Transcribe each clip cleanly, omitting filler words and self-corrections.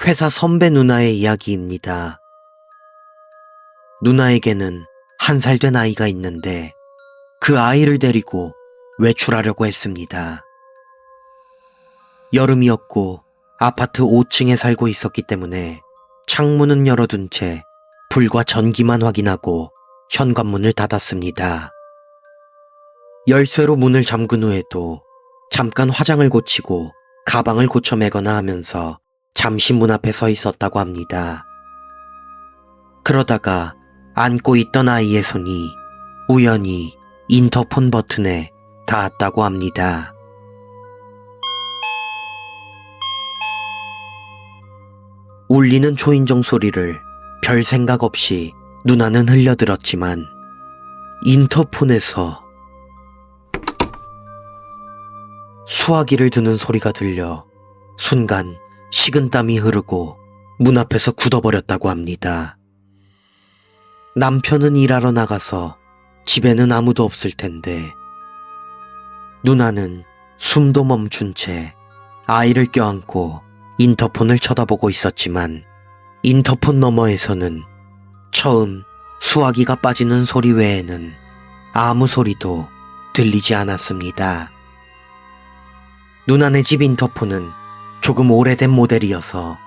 회사 선배 누나의 이야기입니다. 누나에게는 1살 된 아이가 있는데 그 아이를 데리고 외출하려고 했습니다. 여름이었고 아파트 5층에 살고 있었기 때문에 창문은 열어둔 채 불과 전기만 확인하고 현관문을 닫았습니다. 열쇠로 문을 잠근 후에도 잠깐 화장을 고치고 가방을 고쳐 매거나 하면서 잠시 문 앞에 서 있었다고 합니다. 그러다가 안고 있던 아이의 손이 우연히 인터폰 버튼에 닿았다고 합니다. 울리는 초인종 소리를 별 생각 없이 누나는 흘려들었지만 인터폰에서 수화기를 드는 소리가 들려 순간 식은땀이 흐르고 문 앞에서 굳어버렸다고 합니다. 남편은 일하러 나가서 집에는 아무도 없을 텐데 누나는 숨도 멈춘 채 아이를 껴안고 인터폰을 쳐다보고 있었지만 인터폰 너머에서는 처음 수화기가 빠지는 소리 외에는 아무 소리도 들리지 않았습니다. 누나네 집 인터폰은 조금 오래된 모델이어서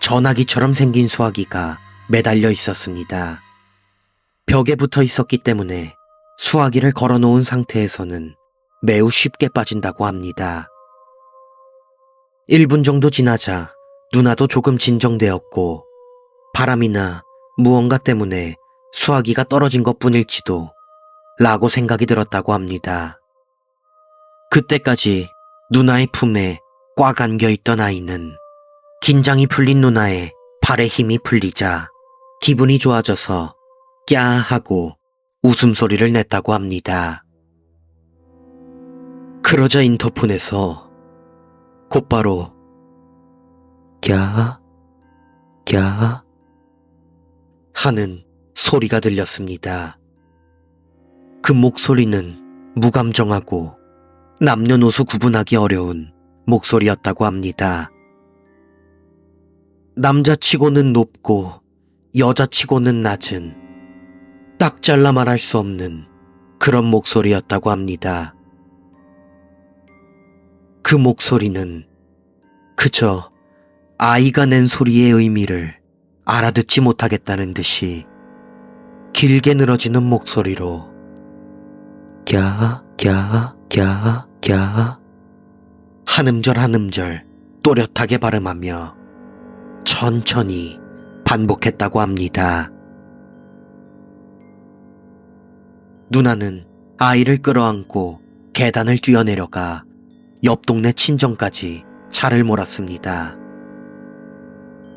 전화기처럼 생긴 수화기가 매달려 있었습니다. 벽에 붙어 있었기 때문에 수화기를 걸어놓은 상태에서는 매우 쉽게 빠진다고 합니다. 1분 정도 지나자 누나도 조금 진정되었고 바람이나 무언가 때문에 수화기가 떨어진 것뿐일지도 라고 생각이 들었다고 합니다. 그때까지 누나의 품에 꽉 안겨있던 아이는 긴장이 풀린 누나의 팔에 힘이 풀리자 기분이 좋아져서 꺄 하고 웃음소리를 냈다고 합니다. 그러자 인터폰에서 곧바로 꺄 하는 소리가 들렸습니다. 그 목소리는 무감정하고 남녀노소 구분하기 어려운 목소리였다고 합니다. 남자치고는 높고 여자치고는 낮은 딱 잘라 말할 수 없는 그런 목소리였다고 합니다. 그 목소리는 그저 아이가 낸 소리의 의미를 알아듣지 못하겠다는 듯이 길게 늘어지는 목소리로 꺄 한 음절 한 음절 또렷하게 발음하며 천천히 반복했다고 합니다. 누나는 아이를 끌어안고 계단을 뛰어내려가 옆 동네 친정까지 차를 몰았습니다.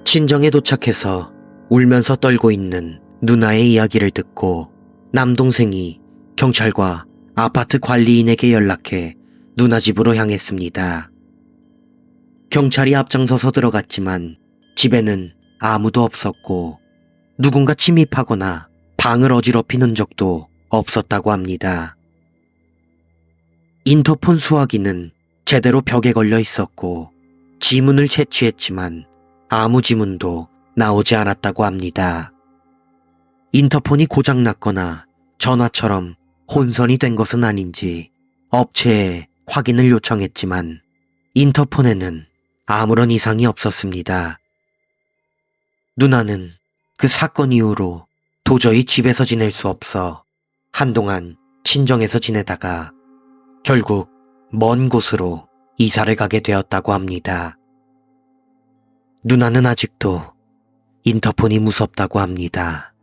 친정에 도착해서 울면서 떨고 있는 누나의 이야기를 듣고 남동생이 경찰과 아파트 관리인에게 연락해 누나 집으로 향했습니다. 경찰이 앞장서서 들어갔지만 집에는 아무도 없었고 누군가 침입하거나 방을 어지럽힌 흔적도 없었다고 합니다. 인터폰 수화기는 제대로 벽에 걸려 있었고 지문을 채취했지만 아무 지문도 나오지 않았다고 합니다. 인터폰이 고장났거나 전화처럼 혼선이 된 것은 아닌지 업체에 확인을 요청했지만 인터폰에는 아무런 이상이 없었습니다. 누나는 그 사건 이후로 도저히 집에서 지낼 수 없어 한동안 친정에서 지내다가 결국 먼 곳으로 이사를 가게 되었다고 합니다. 누나는 아직도 인터폰이 무섭다고 합니다.